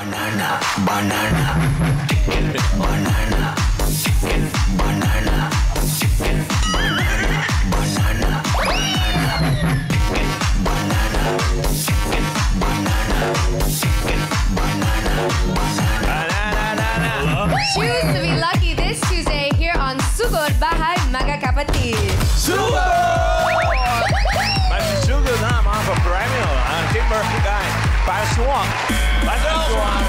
Banana, banana, banana, banana, banana, banana, Choose to be lucky this Tuesday here on Sugod Bahay Mga Kapatid. Sugod! Magsisugod na mga ka-premio ang Team Barangay para suwak. Basta suwak.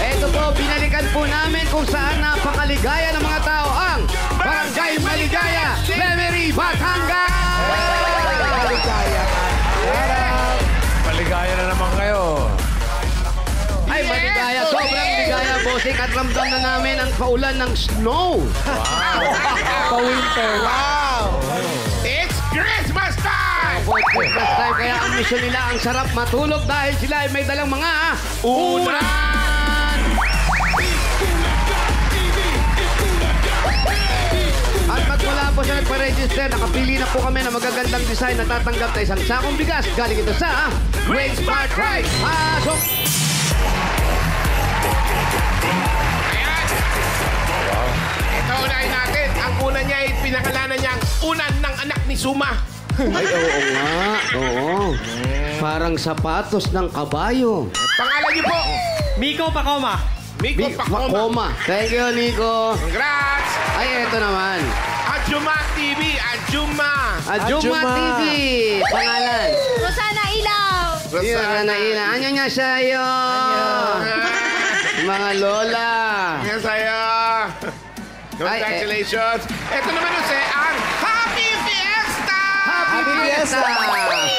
Ito po, binalikan po namin kung saan napakaligaya ng mga tao ang Barangay Maligaya, Memory Batangas! Maligaya na naman kayo. Ay, maligaya. Sobrang ligaya, bossing. At ramdam na namin ang paulan ng snow. Wow! Pa-winter. Wow! It's Christmas time! Opo, Christmas time. Kaya ang mission nila, ang sarap matulog dahil sila ay may dalang mga unan! At magmula po siya nagpa-register, nakapili na po kami ng magagandang design na tatanggap na isang sakong bigas. Galing ito sa Great Smart Price. Pasok! Ayan! Ito unahin natin. Ang una niya ay pinakalanan niyang unan ng anak ni Suma. Ay, oo nga. Oo. Parang sapatos ng kabayo. Pangalan niyo po? Miko Pacoma. Miko Pacoma. Pacoma. Thank you, Nico. Congrats! Ay, eto naman. Ajuma TV. Ajuma. Ajuma TV. Pangalan. Rosana Ilaw. Rosana Ina. Ano niya sa'yo? Mga lola. Yan sa'yo. Congratulations. Ito naman yung ang Happy Fiesta! Happy Fiesta.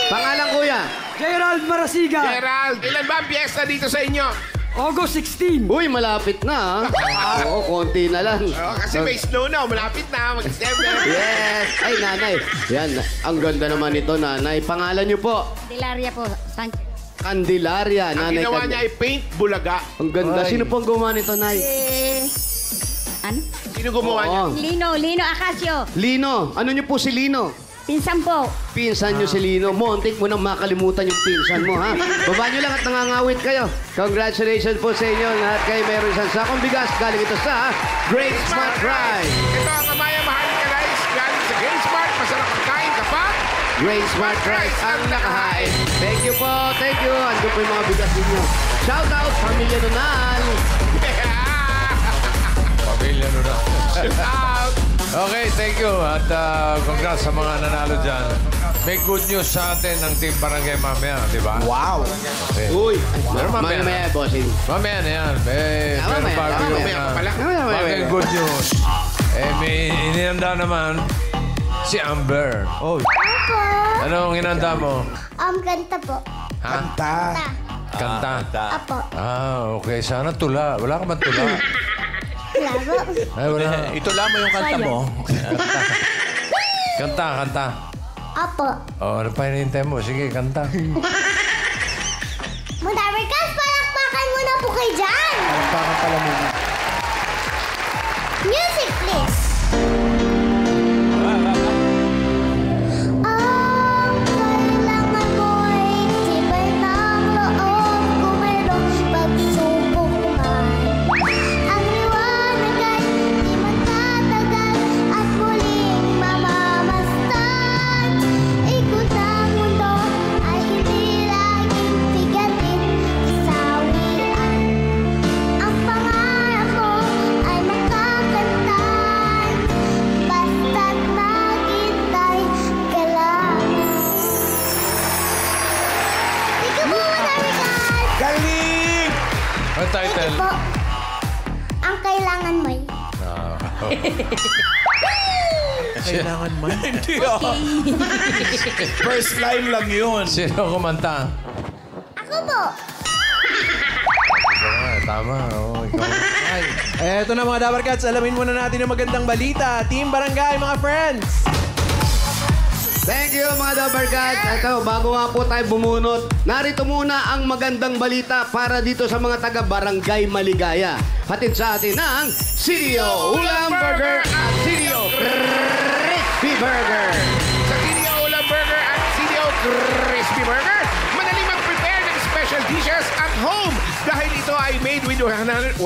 Pangalan, kuya. Gerald Marasiga. Gerald, ilan ba ang fiesta dito sa inyo? August 16. Uy, malapit na. Oo, konti na lang. Oh, kasi may snow na. Malapit na. Mag-December. Yes. Ay, nanay. Yan. Ang ganda naman ito, nanay. Pangalan niyo po? Dilaria po, Sanchez. Candelaria. Ang Nanay ginawa Cand- niya ay paint bulaga. Ang ganda. Sino po ang gumawa nito, nay? Ano? Sino gumawa niya? Oo. Lino Acacio. Lino. Ano niyo po si Lino? Pinsan po. Pinsan niyo si Lino. Montik mo nang makalimutan yung pinsan mo, ha? Baba niyo lang at nangangawit kayo. Congratulations po sa inyo. Lahat kayo meron isang sakong bigas. Galing ito sa Great Smart Rice. Ito ang Amaya Maharlika Rice. Galing sa Game Smart. Masarap ang kain kapag Great Smart Rice ang nakahain. Thank you po. Thank you. Ando po yung mga bigas ninyo. Shout out, Pamilya Nunal. Pamilya no na. out. Okay, thank you. At congrats sa mga nanalo dyan. May good news sa atin ng Team Barangay mamaya, di ba? Wow. Okay. Uy, Pero mamaya mamaya, bossing. Mamaya na yan. Pero bago yung mamaya pa pala. bagay good news. May inihanda naman si Amber. Oh. Anong inihanda mo? Kanta po. Ha? Kanta. Apo. Okay. Sana tula. Wala ka man tula. Laro. Ay, wala. Itula mo yung kanta mo. Kanta. Apo. Oh, ano pa hinihintay mo? Sige, kanta. Madabarkas, palakpakan mo na po kayo dyan. Palakpakan pala muna. Music, please. Ang kailangan mo'y tibay ng loob kung mayroong pagsubok man. Ang liwanag ay di magtatagal at muling mamamastan. Ikot ng mundo ay hindi laging bigatin kasawian. Ang pangarap mo ay makakantan basta't maghintay ka lang. Ikaw po, Madabarkas! Galing! Ang title? Po, ang kailangan mo'y Kailangan man. Hindi ako. First line lang yun. Sino kumanta? ako po. Tama. Oh, ikaw. Ay. Eto na mga Dabarkats, alamin muna natin yung magandang balita. Team Barangay, mga friends! Thank you, mga Dabarkad. Ito, bago nga po tayo bumunot, narito muna ang magandang balita para dito sa mga taga-Barangay Maligaya. Hatid sa atin ang CDO Ulam Burger at CDO home dahil ito ay made with 100%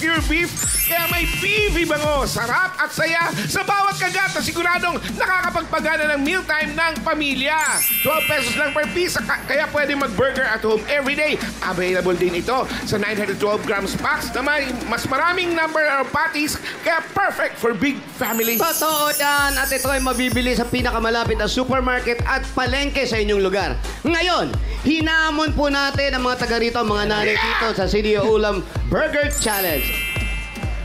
pure beef. Kaya may beefy bango, sarap at saya sa bawat kagat na siguradong nakakapagpagana ng mealtime ng pamilya. 12 pesos lang per piece, kaya pwede mag-burger at home everyday. Available din ito sa 912 grams packs na may mas maraming number of patties, kaya perfect for big family. Totoo yan. At ito ay mabibili sa pinakamalapit na supermarket at palengke sa inyong lugar. Ngayon, hinamon po natin ang mga taga rito, mga nanay dito sa CDO Ulam Burger Challenge.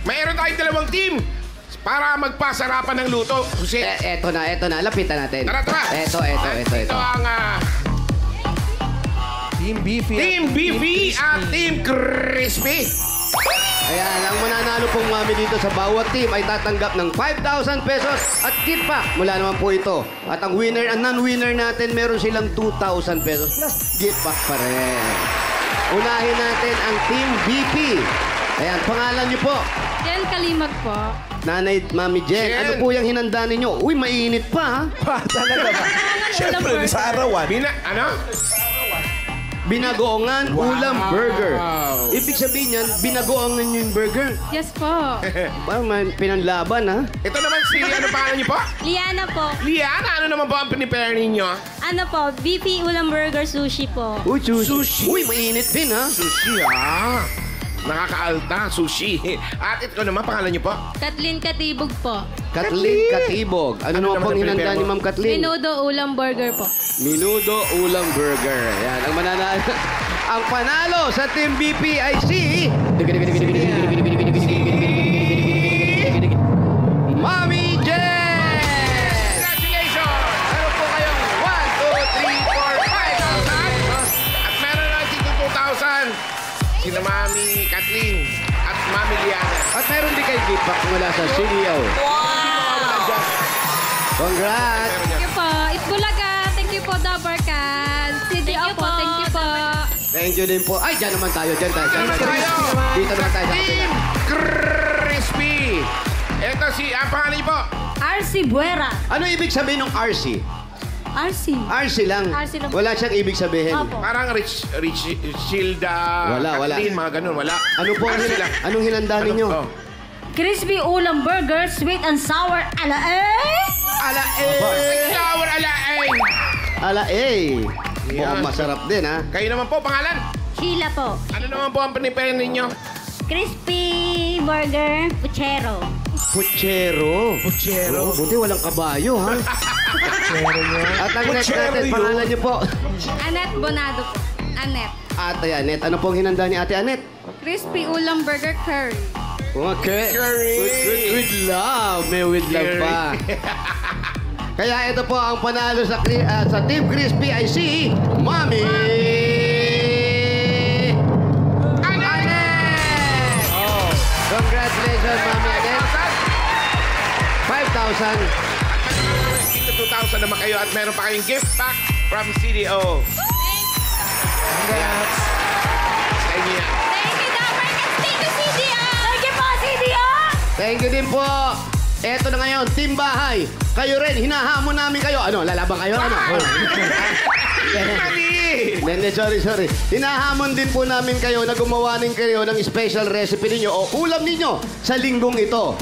Mayroon tayong dalawang team para magpasarapan ng luto. Jose, Eto na. Lapitan natin. tara. Ito. Ito ang Team Beefy. Team Beefy at Team Crispy. Ayan, ang mananalo pong mami dito sa bawat team ay tatanggap ng 5,000 pesos at gift pack mula naman po ito. At ang winner, ang non-winner natin, meron silang 2,000 pesos plus gift pack pa rin. Unahin natin ang Team BP. Ayan, pangalan niyo po. Jen Kalimag po. Nanay, Mami Jen, Jen. ano po yung hinanda ninyo? Uy, mainit pa, ha? Talaga ba? Siyempre, sa arawan. Binagoongan ulam burger. Ibig sabihin yan, binagoongan yung burger. Yes po. Parang may pinanlaban, ha? Ito naman si, ano pangalan niyo po? Liana po. Liana, ano naman po ang pinipare ninyo? Ano po? BP Ulam Burger Sushi po. Uy, Sushi. Uy, mainit din, ha? Sushi, Nakakaalta, sushi. At ito naman, pangalan niyo po? Kathleen Katibog po. Kathleen Katibog. Ano naman naman pong ang hinanda prepare ni mo? Ma'am Kathleen? Menudo Ulam Burger po. Minudo ulam burger. Yan, ang mananalo. Ang panalo sa Team BP ay si... Mami Jen! Congratulations! Meron po kayong 1, 2, 3, 4, 5,000. At meron na dito 2,000. Sina Mami Kathleen at Mami Liana. At meron din kayo gift pack mula sa CDO. Congrats! Thank you po. Itbulaga. Thank you po, Dabarkan. CDO po. Thank you po. Thank you din po. Ay, dyan naman tayo. Dyan tayo. Dito naman tayo. Team Crispy. Ito si, ang pangalan niyo po? RC Buera. Ano ibig sabihin ng RC? RC. RC lang. RC lang. Wala siyang ibig sabihin. Opo. Parang Rich Shilda. Wala. Kathleen, mga ganun, wala. Ano po ang Sila. anong hinanda ninyo? Oh. Crispy Ulam Burger, sweet and sour ala Ala eh! Sour ala eh. Ala eh! Yan. Mukhang masarap din, ha? Kayo naman po, pangalan? Sheila po. Ano naman po ang pinipare ninyo? Crispy Burger, Puchero. Puchero. Oh, buti walang kabayo, ha? At ang next natin, pangalan niyo po. Annette Bonado po. Annette. Ate Anet. Ano pong hinanda ni Ate Anet? Crispy Ulam Burger Curry. Okay. Curry. With love. May with love pa. Kaya ito po ang panalo sa Team Crispy ay si Mami Anet! Congratulations, Mami Anet. 5,000. Dito 2,000 naman kayo at meron pa kayong gift pack from CDO. Congrats. Sa inyo yan. Thank you, Dabarkan. Thank you, CDO. Thank you po, CDO! Thank you din po. Eto na ngayon, Team Bahay. Kayo rin, hinahamon namin kayo. Ano, lalaban kayo? Ano? Mali! Hindi, sorry. Hinahamon din po namin kayo na gumawa din kayo ng special recipe ninyo o ulam ninyo sa linggong ito.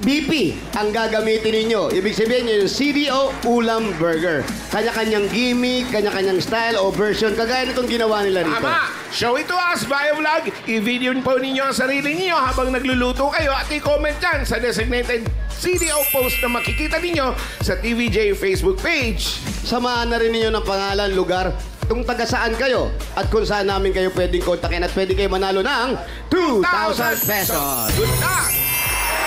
BP ang gagamitin ninyo. Ibig sabihin nyo yung CDO Ulam Burger. Kanya-kanyang gimmick, kanya-kanyang style o version. Kagaya nitong ginawa nila rito. Tama! Show it to us via vlog. I-video po ninyo ang sarili ninyo habang nagluluto kayo at i-comment dyan sa designated CDO post na makikita ninyo sa TVJ Facebook page. Samahan na rin ninyo ng pangalan, lugar, kung taga saan kayo at kung saan namin kayo pwedeng kontakin at pwede kayo manalo ng 2,000 pesos. Good luck!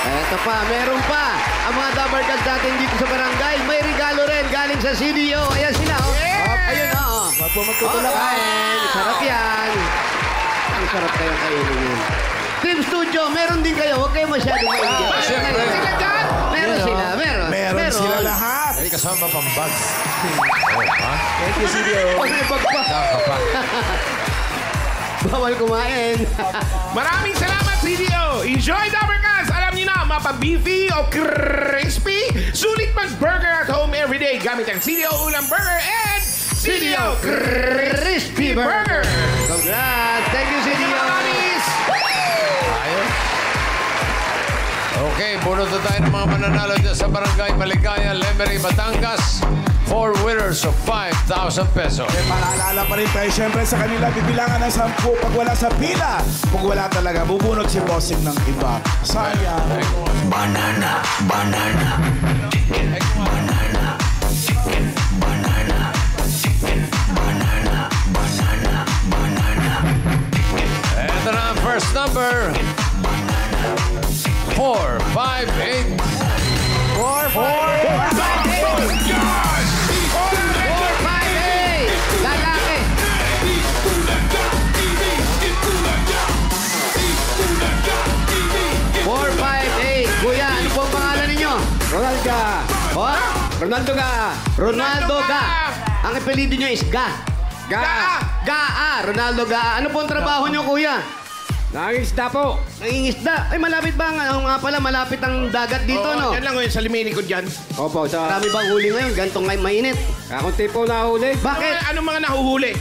Eto pa, meron pa. Ang mga dabarkad natin dito sa barangay, may regalo rin galing sa CDO. Ayan sila, oh. Yeah! Ayun, oh. Wag po magtutulak. Kain. Sarap yan. Ang sarap kayong kainin yun. Team Studio, meron din kayo. Huwag kayo masyadong maingat. Sila dyan! Meron sila, meron. Meron sila lahat. Ay, kasama pang bag. Thank you, CDO. Oh, may bag pa. Bawal kumain. Maraming salamat, CDO! Enjoy Dabarkas! Alam niyo na, mapa-beefy o crispy, sulit mag-burger at home everyday gamit ang CDO Ulam Burger and CDO Crispy Burger. Congrats! Thank you, Thank you, mga CDO. kamis! Ayos. Okay, bunot na tayo ng mga mananalo dyan sa Barangay Maligaya, Lemery, Batangas. 4 winners of 5,000 pesos. Paalala pa rin tayo siyempre sa kanila, bibilangan ng 10 pag wala sa pila. Pag wala talaga, bubunot si bossing ng iba. Sayang. Banana, banana. Banana. Banana. Banana. Banana. Banana. Ito na ang first number. 4, 5, 8. 458! Lalaki! Kuya, ano po ang pangalan ninyo? Ronaldo Ga. Oh? Ronaldo Ga. Ronaldo Ga. Ang apelido nyo is Ga. Ga. Ronaldo Ga. Ano po ang trabaho nyo, kuya? Nangingisda po. Nangingisda. Ay, malapit ba? Nga pala, malapit ang dagat dito, no? Yan lang ngayon sa limini ko dyan. Opo, sa... Marami bang huli ngayon? Gantong ngay mainit. Kakunti po nahuli. Bakit? Anong mga nahuhuli?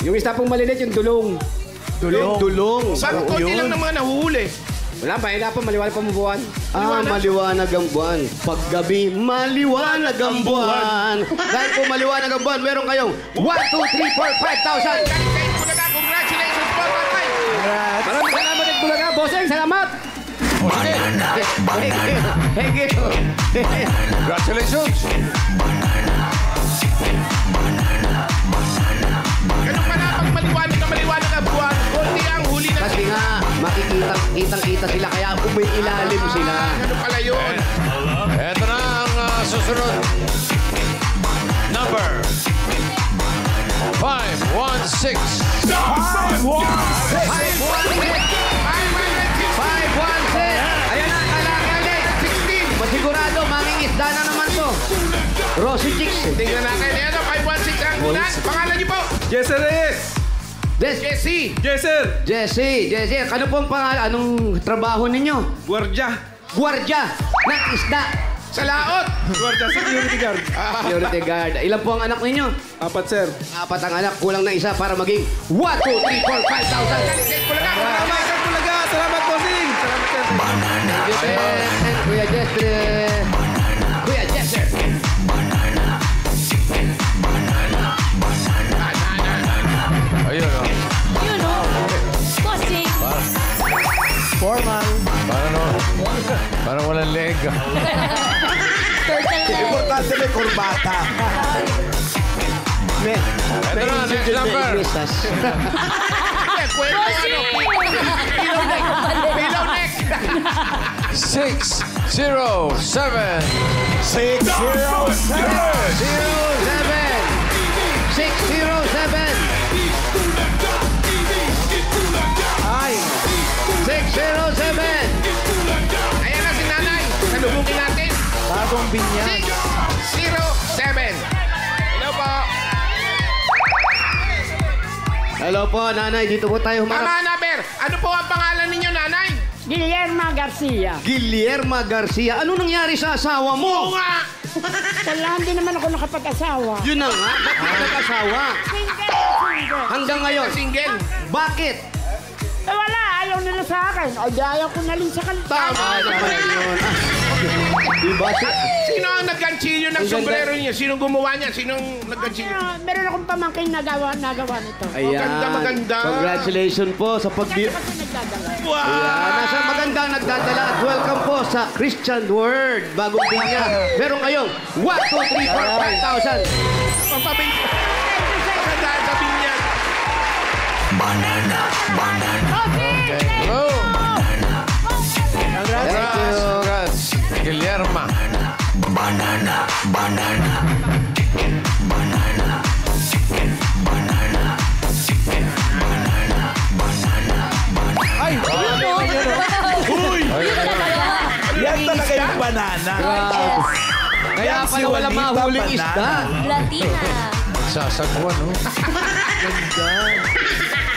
Yung isda pong malilit, yung dulong. Dulong. Saan konti lang ng mga nahuhuli? Wala, mahina po, maliwanag po mabuhan. Maliwanag ang buwan. Paggabi, maliwanag ang buwan. Dahil po maliwanag ang buwan, meron kayong 1, 2, 3, 4, 5,000. Congratulations po, tatay! Maraming salamat din Bulaga. Bossing, salamat! Banana. Banana. Thank you. Congratulations. Ganun pala pag maliwanag ang buwan, konti ang huli na. Kasi nga, kitang-kita sila, kaya umiilalim sila. Ganun pala yun. Ito na ang susunod. Number 516. 516! Ayan na, kalaki ulit. 16. Masigurado, mangingisda na naman to. Rosy Chicks. Tingnan natin. Ayan, 516 ang ulan. Pangalan niyo po? Jesse Reyes! Jesse. Jesse. Ano po ang pangalan? Anong trabaho ninyo? Guardia! Gwardiya ng isda. Sa laot. Guardia Security Guard. Security guard. Ilan po ang anak ninyo? 4, sir. 4 ang anak. Kulang na isa para maging 1, 2, 3, 4, 5,000. Salamat, Bulaga! Salamat, Bossing! Salamat, sir. Banana. Kuya Jesse. Kuya Jesse. Ayun, oh. You know. Bossing. Formal. Parang walang leg. Turtle leg. Importante may kurbata. Ito na, next number. Bossing! Pillow neck. 607. 607. 607. Ay, 607. Ayan na si nanay. Salubungin natin. bagong binyag. 607. Hello po. Hello po, nanay. Dito po tayo humarap. Mama Anaber, ano po ang pangalan ninyo, nanay? Guillermo Garcia. Guillermo Garcia. Ano nangyari sa asawa Oo mo? nga. Wala, hindi naman ako nakapag-asawa. Yun na nga. Bakit ka nag-asawa? Single. Hanggang ngayon. Single. Bakit? Eh wala, ayaw nila sa akin. O di ayaw ko na rin sa kanila. Tama naman yun. Diba? Sino ang nagganchilyo ng sombrero niya? Sinong gumawa niya? Sinong nagganchilyo? Meron akong pamangkin nagawa nito. Maganda, maganda. Congratulations po sa Kasi nagdadala. Wow! Ayan, nasa magandang nagdadala at welcome po sa Christian Word. Bagong binya. Meron kayong 1, 2, 3, 4, 5,000. Pampabing. Magandaan sa binyag. Banana. Banana. Oh. Thank you. Congrats. Guillermo. Banana. Banana. Banana. Banana. Ay, Uy! Yan talaga yung banana. Kaya Yan si pala wala Juanita mahuling Banana. isda. Latina. Sasagwan, oh.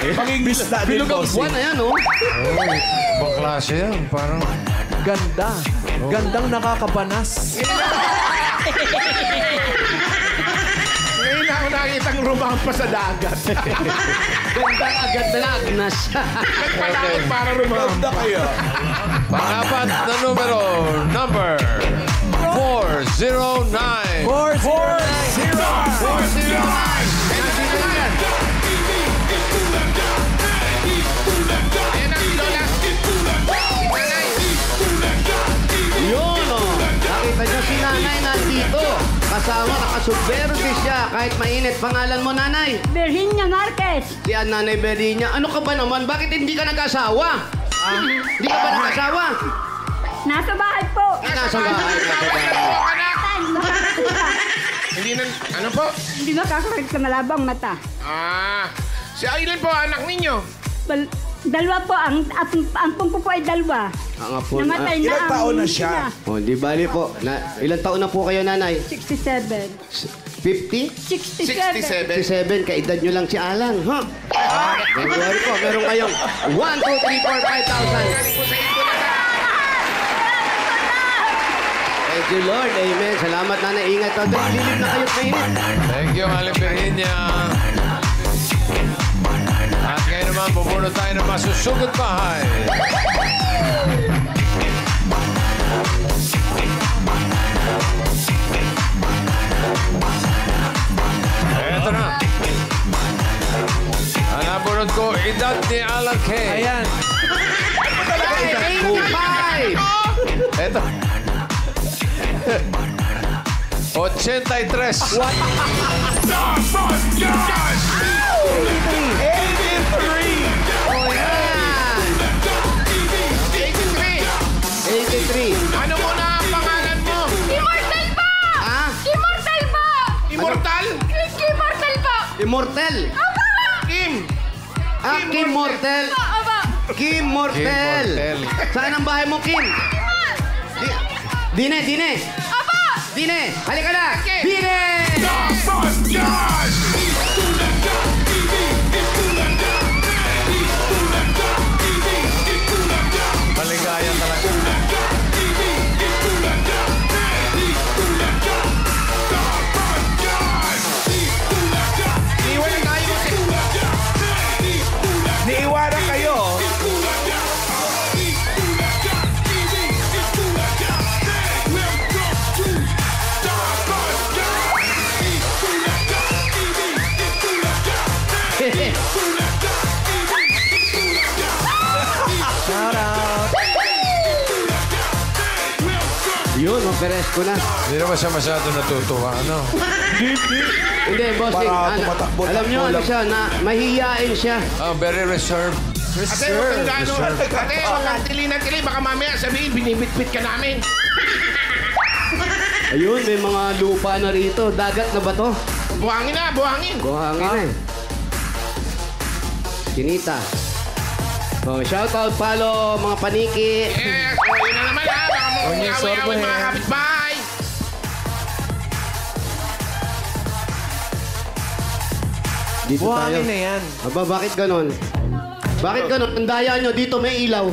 Pangingisda din, Bilog ang bossing. buwan na yan, oh. Ibang klase yan. Parang ganda. Gandang nakakabanas. Ngayon na ako kitang rumampa sa dagat. Ganda agad na agnas. Nagpalakot para rumampa. kayo. Pang-apat na numero, number 409. 409. Ayan ang lola. Yun, oh. Nakita niyo si nanay nandito. Kasama, nakasuberde siya. Kahit mainit. Pangalan mo, nanay? Virginia Marquez. Si Nanay Berinya. Ano ka ba naman? Bakit hindi ka nag-asawa? Hindi ka ba nag-asawa? Nasa bahay po. Nasa bahay. Hindi na, ano po? Hindi makakakit sa malabang mata. Si Aileen po, anak ninyo. Dalawa po, ang pungko po ay dalawa. Ang apo. Namatay na Ilang ang taon na isa. siya? Oh, di bali po. Ilang taon na po kayo, nanay? 67. 50? 67. 67, kaedad nyo lang si Alan, ha? Don't worry po, meron kayong 1, 2, 3, 4, 5,000. Thank you, Lord. Amen. Salamat, nanay. Ingat ka. Lilip na kayo sa init. Thank you, Aling Virginia. At ngayon naman, pupuno tayo ng masusugod bahay. Eto na. Ang nabunod ko, edad ni Alan K. Ayan. 85! Eto. 83. What? Oh, yan! 83. Ano mo na ang pangalan mo? Immortal po! Ah? Immortal po! Immortal? Immortal po! Immortal. Kim. Ah, Kim Mortel. Aba! Kim Mortel. Kim Mortel. Saan ang bahay mo, Kim? Dine, Dine. Aba! Dine, halika na. Kim. Dine! Maligaya talaga. Iwanan tayo kasi. Niiwanan kayo. Yun, maperes ko na. Hindi naman siya masyado natutuwa, ano? Hindi, bossing. Para tumatakbo. Alam nyo, ano siya, na mahihiyain siya. Oh, very reserved. Ate, huwag kang gano'n. Ate, huwag kang tili. Baka mamaya sabihin, binibitbit ka namin. Ayun, may mga lupa na rito. Dagat na ba to? Buhangin na, buhangin. Buhangin eh. Kinita. Oh, shout out, follow, mga paniki. Yes, yun na naman ha. Baka mo away-away mga kapitbahay. Dito tayo. Buhangin na yan. Aba, bakit ganon? Bakit ganon? Ang daya nyo, dito may ilaw.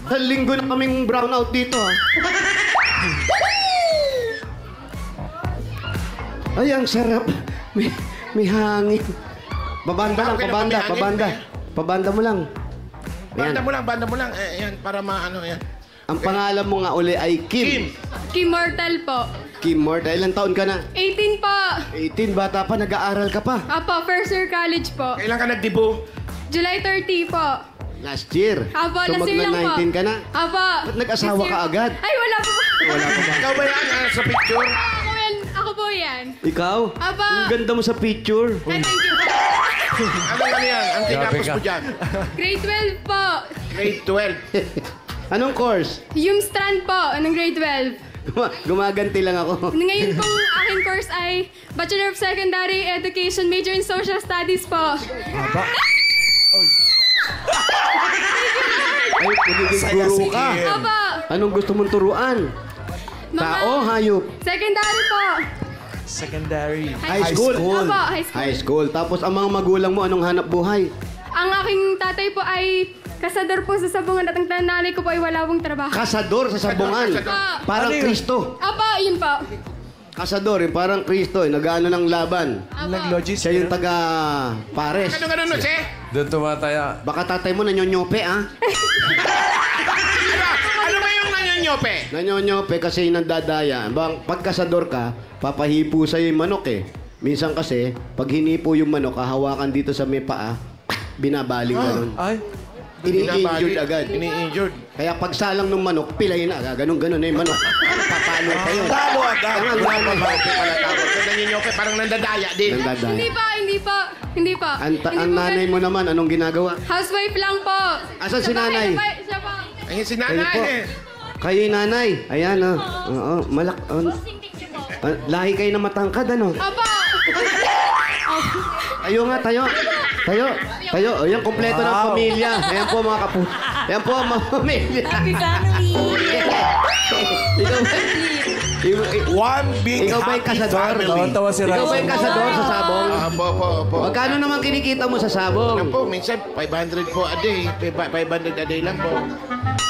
Sa linggo na kaming brownout dito, ha? Ay, ang sarap. May hangin. Babanda lang, pabanda, pabanda. Pabanda mo lang. Ayan. Banda mo lang. Yan, para maano yan. Ang pangalan mo nga uli ay Kim. Kim. Kim Mortal po. Kim Morta. Ilang taon ka na? 18 po. 18, bata pa, nag-aaral ka pa. Apo, first year college po. Kailan ka nagdibo? July 30 po. Last year. Apo, So, last year lang po. mag-19 ka na? Apo. Ba't nag-asawa Last year ka po. agad? Ay, wala po. Wala pa ba? Ikaw ba yan sa picture? Ako yan. Ako po yan. Ikaw? Aba. Ang ganda mo sa picture. Ay, thank you po. Ano yan? Ang tinapos mo dyan? Grade 12 po. Grade 12. Anong course? Yung strand po, ng grade 12. Gumaganti lang ako. Ngayon pong aking course ay Bachelor of Secondary Education, major in Social Studies po. Ay, magiging Saya guru si ka. Kim. Opo. Anong gusto mong turuan? Tao, hayop? Secondary po. Secondary. High school? Opo, high school. High school. Tapos ang mga magulang mo, anong hanap buhay? Ang aking tatay po ay kasador po sa sabungan at ang nanay ko po ay wala pong trabaho. Kasador sa sabungan. Kasador. Parang Ano yun? Kristo. Opo, yun po. Kasador, yung parang Kristo, nag-ano ng laban. Nag-logis. Siya yung taga-pares. Ano, Jose? Doon tumataya. Baka tatay mo nanyonyope, ah. Ano ba yung nanyonyope? Nanyonyope kasi yung nandadaya. Pag kasador ka, papahipo sa'yo yung manok eh. Minsan kasi, pag hinipo yung manok, hahawakan dito sa may paa, binabaling ganun. Ay. Ini-injured agad. Ini-injured. Kaya pag salang ng manok, pilay na. Ganun-ganun na yung manok. Papalo kayo. Talo agad. Nanyonyope, parang nandadaya din. Nandadaya. Hindi po. Ang nanay mo naman, anong ginagawa? Housewife lang po. Asan si nanay? Siya po. Ayun si Kayo po. nanay. Kayo yung nanay. Ayan, oh. Oo, lahi kayo na matangkad, ano? Opo. Tayo nga, tayo. Tayo. Tayo. O, yan, kompleto ng pamilya. Ayan po, mga kapu. Ayan po, mga pamilya. Happy family! One big Ikaw ba yung happy kasador? family. Tawa si Ikaw ba Rizal. yung kasador sa sabong? Opo. Magkano naman kinikita mo sa sabong? Ano po, minsan 500 po a day. 500 a day lang po.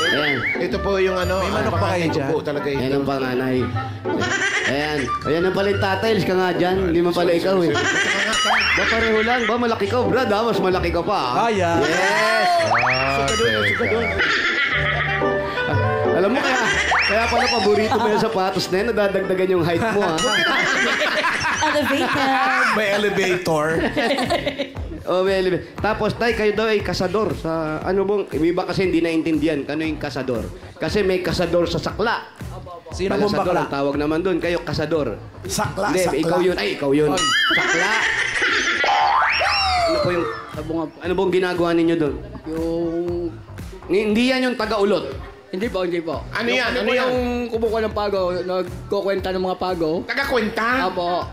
Ayan. Ito po yung ano, May manok pa kayo panganay ko dyan? po talaga Ayan ito. ang panganay. Ayan. Ayan ang pala yung tatay. Ka nga dyan. Hindi mo pala ikaw eh. Ba pareho lang? Ba malaki ka? Brad, Mas malaki ka pa. Ah, yeah. Yes! Suka doon. Alam mo kaya pala paborito mo yung sapatos na yan. Nadadagdagan yung height mo, ha? Elevated! May elevator. Oh, well, tapos, tay, kayo daw ay kasador sa ano bang, iba kasi hindi naintindihan kano yung kasador. Kasi may kasador sa sakla. Sino pong Kasador bakla? ang tawag naman doon. Kayo, kasador. Sakla, Hindi, sakla. ikaw yun. Ay, ikaw yun. Sakla. Ano po yung, ano pong ginagawa ninyo doon? Yung... Hindi yan yung taga-ulot. Hindi po. Ano yan? Ano Ano yan? yung kumukuha ng pago, nagkukwenta ng mga pago. Taga-kwenta? Apo.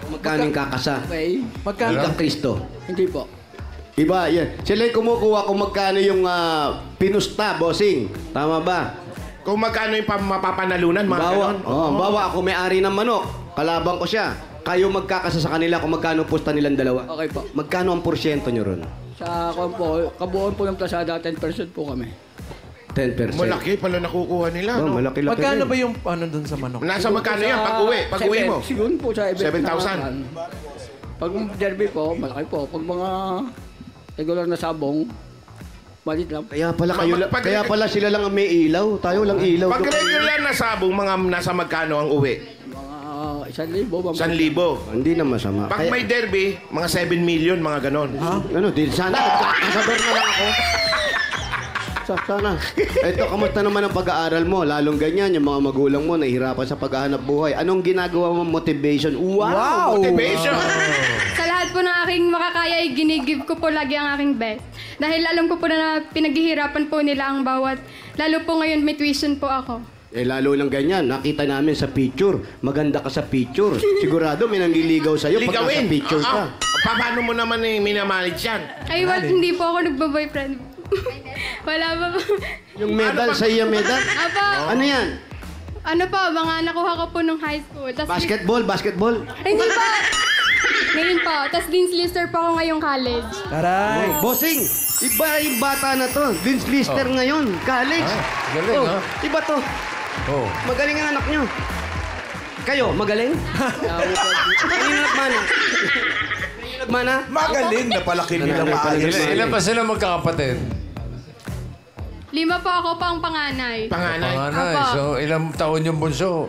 Magkano yung kakasa? Okay. Magkano? Ika Kristo. Hindi po. Iba, yan. Sila yung kumukuha kung magkano yung pinusta, bossing. Tama ba? Kung magkano yung mapapanalunan, mga ganon. Bawa ako may-ari ng manok. Kalabang ko siya. Kayo magkakasa sa kanila kung magkano pusta nilang dalawa. Okay po. Magkano ang porsyento nyo ron? Sa kabuuan po ng plasada, 10% po kami. 10%. Malaki pala nakukuha nila, no? Malaki-laki Magkano rin. ba yung ano dun sa manok? Nasa magkano yan? Pag-uwi mo? Siguro po sa 7,000. Pag derby po, malaki po. Pag mga regular na sabong, malit lang. Kaya pala kayo, Pag- kaya pala sila lang ang may ilaw. Tayo lang ilaw. Pag regular na sabong, mga nasa magkano ang uwi? Mga 1,000. 1,000. Hindi na masama. Pag may derby, mga 7 million, mga ganon. Ano, di sana magkakasador na lang ako. Sana. Ito, kamusta naman ang pag-aaral mo? Lalong ganyan, yung mga magulang mo nahihirapan sa paghahanap buhay. Anong ginagawa mo motivation? Wow! Motivation! Sa lahat po ng aking makakaya, ginigib ko po lagi ang aking best. Dahil alam ko po na pinaghihirapan po nila ang bawat. Lalo po ngayon may tuition po ako. Eh, lalo lang ganyan. Nakita namin sa picture. Maganda ka sa picture. Sigurado may nanliligaw sa'yo pag nasa Ligawin! picture ka. Paano mo naman minamanage yan? Ay, hindi po ako nagbo-boyfriend. Wala pa po. Yung medal sa iya medal? Apa, Ano yan? ano po, mga nakuha ko po nung high school. Tas, Basketball? Ay, hindi po. Ngayon po. Tapos Dean's Lister po ako ngayong college. Taray! Bossing! Iba yung bata na to. Vince Lister ngayon. College. Galing, ha? Iba to. Oh. Magaling ang anak nyo. Kayo, magaling? Kanino nagmana? Nagmana? Magaling na palaki nila maayos. Ilan pa sila magkakapatid? 5 po ako pa ang panganay. Panganay. Panganay. Apo. So, ilang taon yung bunso?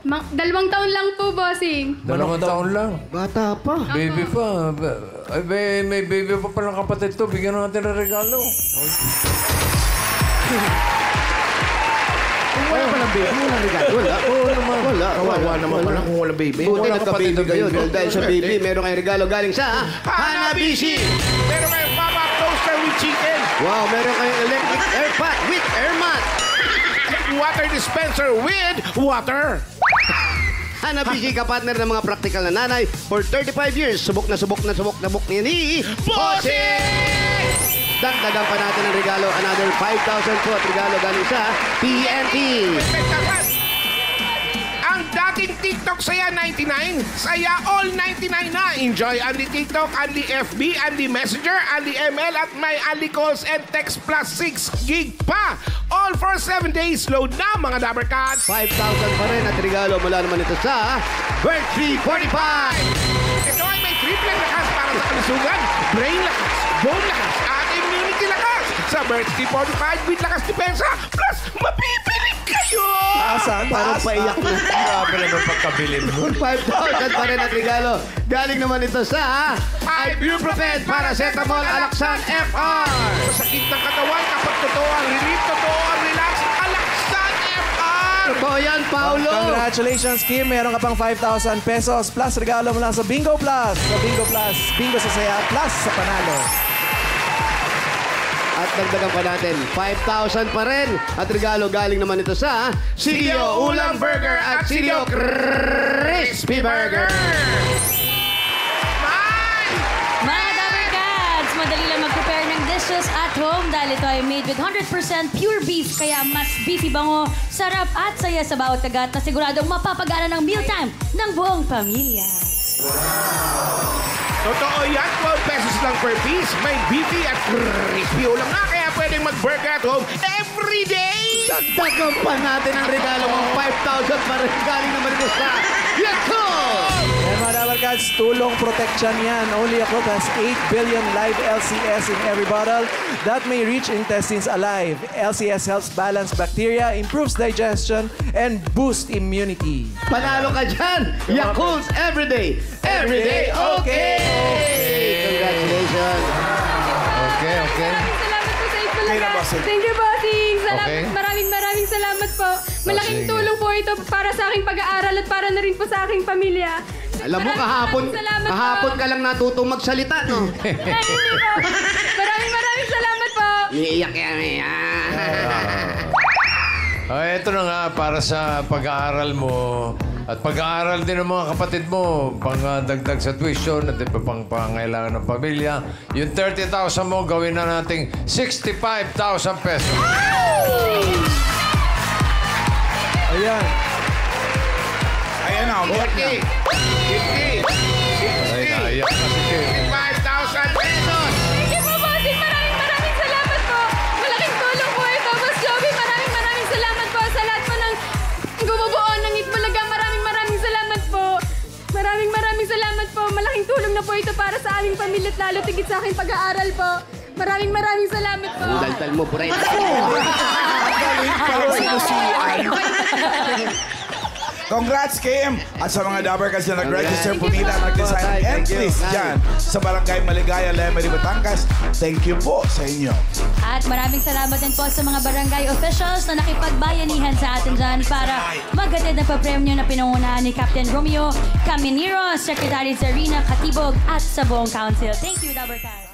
2 taon lang po, bossing. 2 taon lang. Bata pa. Baby pa. Ay, may baby pa palang kapatid to. Bigyan natin ng regalo. Wala pa lang baby. Wala regalo. Wala. Oo naman. Wala. Kawawa naman pala kung wala baby. Buti Wala nagka-baby kapatid na kayo. baby. Dahil sa baby, meron kayong regalo galing sa Hanabishi! Pero may Papa Toaster with chicken. Wow, meron kayong electric air pot with air mat. Water dispenser with water. Hanabishi, ka-partner ng mga practical na nanay for 35 years. Subok na niya ni Bossing! Dagdagan pa natin ang regalo. Another 5,000 po at regalo galing sa PNP. Ang Ang dating TikTok Saya 99, Saya All 99 na. Enjoy Andy TikTok, Andy FB, Andy Messenger, Andy ML at may Andy Calls and Text plus 6 gig pa. All for 7 days. Load na mga Dabber Cats. 5,000 pa rin at regalo mula naman ito sa Bird 345. Ito ay may triple lakas para sa kalusugan, brain lakas, bone lakas, at immunity lakas. Sa Bird 345 with lakas depensa, plus mapipili kayo! Asan? Parang paiyak na. Grabe naman pagkabili mo. 5,000 pa rin at regalo. Galing naman ito sa Ibuprofen Paracetamol Alaxan FR. Sa sakit ng katawan, kapag totoo ang relief, totoo ang relax, Alaxan FR! Totoo yan, Paulo. Congratulations, Kim. Meron ka pang 5,000 pesos plus regalo mula sa Bingo Plus. Sa Bingo Plus, Bingo sa Saya Plus sa Panalo. At dagdagan pa natin, 5,000 pa rin. At regalo galing naman ito sa Silio Ulam Burger at Silio Crispy Burger. Mga Dabber Cats, madali lang mag-prepare ng dishes at home dahil ito ay made with 100% pure beef. Kaya mas beefy bango, sarap at saya sa bawat kagat na siguradong mapapagana ng mealtime ng buong pamilya. Totoo yan, 12 pesos lang per piece. May beefy at crispy ulam na, kaya pwedeng mag-burger at home every day. Dagdagan pa natin ang regalo ng 5,000 pa rin. Galing naman ito sa Yakult! And mga Dabber Cats, tulong protection yan. Only Yakult has 8 billion live LCS in every bottle that may reach intestines alive. LCS helps balance bacteria, improves digestion, and boost immunity. Panalo ka dyan! Yakult everyday! Everyday okay! Congratulations! Okay. Salamat po sa Okay na, Itbulaga. bossing. Thank you, bossing. Salamat, Okay. maraming salamat po. Malaking Bossing. tulong po ito para sa aking pag-aaral at para na rin po sa aking pamilya. Alam mo, kahapon ka lang natutong magsalita, no? Maraming salamat po. Iiyak yan, Ito na nga, para sa pag-aaral mo at pag-aaral din ng mga kapatid mo, pang-dagdag sa tuition at iba pang pangailangan ng pamilya. Yung 30,000 mo, gawin na nating 65,000 pesos. Ayan. Ayan na, umiyak na. 50, 60, Ay, naiyak na si Kim. 5,000 pesos. Thank you po, bossing. Maraming salamat po. Malaking tulong po ito. Boss Joey, maraming salamat po sa lahat po ng gumubuo ng Itbulaga. Maraming salamat po. Maraming salamat po. Malaking tulong na po ito para sa aming pamilya at lalo tigit sa aking pag-aaral po. Maraming salamat po. Ang daltal mo, Puray. Congrats, Kim! At sa mga Dabber Cats na nag-register, pumila, nag-design ng entries dyan sa Barangay Maligaya, Lemery, Batangas. Thank you po sa inyo. At maraming salamat din po sa mga barangay officials na nakipagbayanihan sa atin dyan para maghatid ng papremyo na pinangunahan ni Captain Romeo Caminero, Secretary Zarina Katibog at sa buong council. Thank you, Dabber Cats.